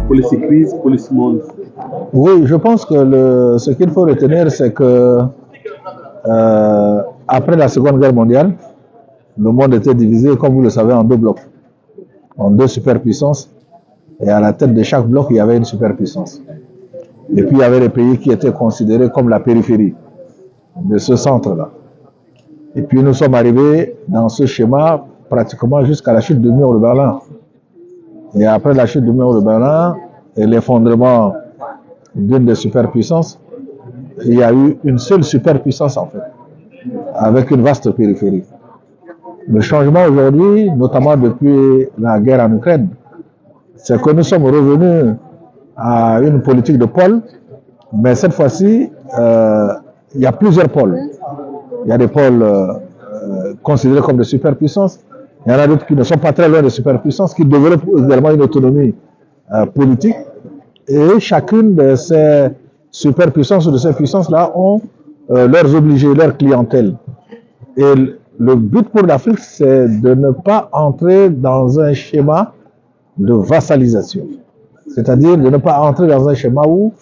Police crise, police monde. Oui, je pense que ce qu'il faut retenir, c'est que après la Seconde Guerre mondiale, le monde était divisé, comme vous le savez, en deux blocs, en deux superpuissances. Et à la tête de chaque bloc, il y avait une superpuissance. Et puis, il y avait les pays qui étaient considérés comme la périphérie de ce centre-là. Et puis, nous sommes arrivés dans ce schéma pratiquement jusqu'à la chute du mur de Berlin. Et après la chute du mur de Berlin et l'effondrement d'une des superpuissances, il y a eu une seule superpuissance en fait, avec une vaste périphérie. Le changement aujourd'hui, notamment depuis la guerre en Ukraine, c'est que nous sommes revenus à une politique de pôle, mais cette fois-ci, il y a plusieurs pôles. Il y a des pôles considérés comme des superpuissances, il y en a d'autres qui ne sont pas très loin des superpuissances, qui développent également une autonomie politique, et chacune de ces superpuissances ou de ces puissances-là ont leurs obligés, leur clientèle. Et le but pour l'Afrique, c'est de ne pas entrer dans un schéma de vassalisation. C'est-à-dire de ne pas entrer dans un schéma où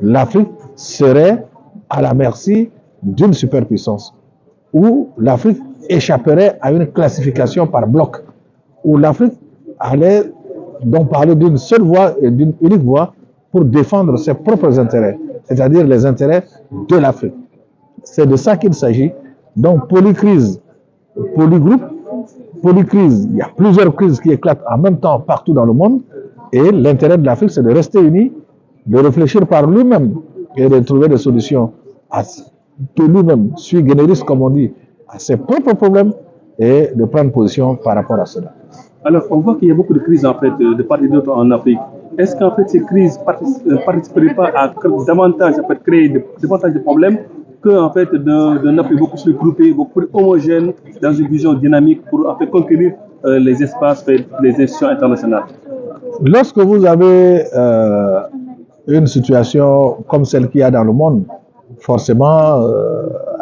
l'Afrique serait à la merci d'une superpuissance, où l'Afrique échapperait à une classification par bloc, où l'Afrique allait donc parler d'une seule voix et d'une unique voix pour défendre ses propres intérêts, c'est-à-dire les intérêts de l'Afrique. C'est de ça qu'il s'agit. Donc polycrise, polygroupe, polycrise, il y a plusieurs crises qui éclatent en même temps partout dans le monde, et l'intérêt de l'Afrique, c'est de rester unie, de réfléchir par lui-même et de trouver des solutions de lui-même, sui generis comme on dit, à ses propres problèmes et de prendre position par rapport à cela. Alors, on voit qu'il y a beaucoup de crises en fait de part et d'autre en Afrique. Est-ce qu'en fait ces crises ne participeraient pas à davantage créer davantage de problèmes qu'en fait d'un Afrique beaucoup plus groupé, beaucoup plus homogène, dans une vision dynamique pour en fait conquérir les espaces, les institutions internationales? Lorsque vous avez une situation comme celle qu'il y a dans le monde, forcément,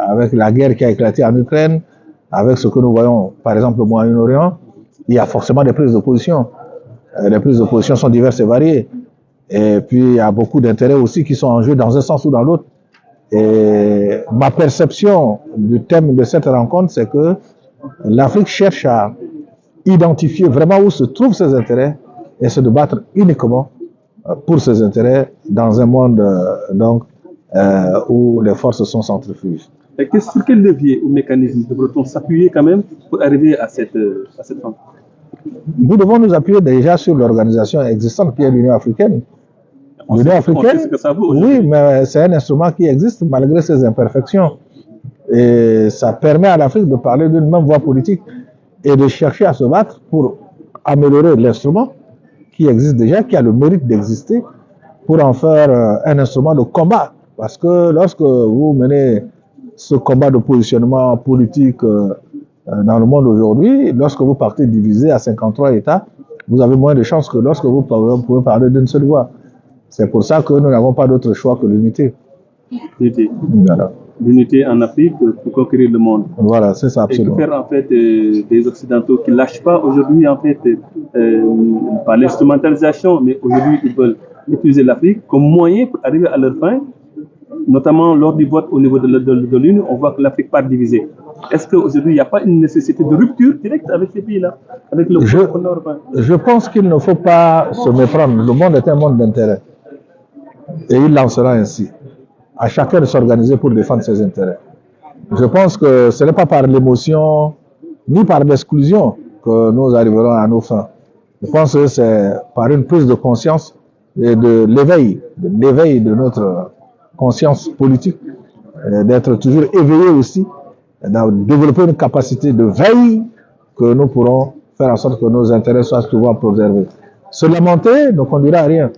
avec la guerre qui a éclaté en Ukraine, avec ce que nous voyons, par exemple, au Moyen-Orient, il y a forcément des prises de position. Les prises de position sont diverses et variées. Et puis, il y a beaucoup d'intérêts aussi qui sont en jeu dans un sens ou dans l'autre. Et ma perception du thème de cette rencontre, c'est que l'Afrique cherche à identifier vraiment où se trouvent ses intérêts et se débattre uniquement pour ses intérêts dans un monde où les forces sont centrifuges. Et sur quel levier ou mécanisme devrait-on s'appuyer quand même pour arriver à cette fin? Nous devons nous appuyer déjà sur l'organisation existante qui est l'Union africaine. L'Union africaine, oui, mais c'est un instrument qui existe malgré ses imperfections. Et ça permet à l'Afrique de parler d'une même voix politique et de chercher à se battre pour améliorer l'instrument qui existe déjà, qui a le mérite d'exister, pour en faire un instrument de combat. Parce que lorsque vous menez ce combat de positionnement politique dans le monde aujourd'hui, lorsque vous partez divisé à 53 États, vous avez moins de chances que lorsque vous pouvez parler d'une seule voix. C'est pour ça que nous n'avons pas d'autre choix que l'unité. L'unité. Voilà. L'unité en Afrique pour conquérir le monde. Voilà, c'est ça, absolument. Et que faire en fait des Occidentaux qui ne lâchent pas aujourd'hui en fait par l'instrumentalisation, mais aujourd'hui ils veulent utiliser l'Afrique comme moyen pour arriver à leur fin, notamment lors du vote au niveau de l'ONU, on voit que l'Afrique part divisée. Est-ce qu'aujourd'hui il n'y a pas une nécessité de rupture directe avec ces pays-là, avec le continent européen? Je pense qu'il ne faut pas se méprendre. Le monde est un monde d'intérêt. Et il lancera ainsi. À chacun de s'organiser pour défendre ses intérêts. Je pense que ce n'est pas par l'émotion ni par l'exclusion que nous arriverons à nos fins. Je pense que c'est par une prise de conscience et de l'éveil de notre conscience politique, d'être toujours éveillé aussi, de développer une capacité de veille que nous pourrons faire en sorte que nos intérêts soient souvent préservés. Se lamenter ne conduira à rien.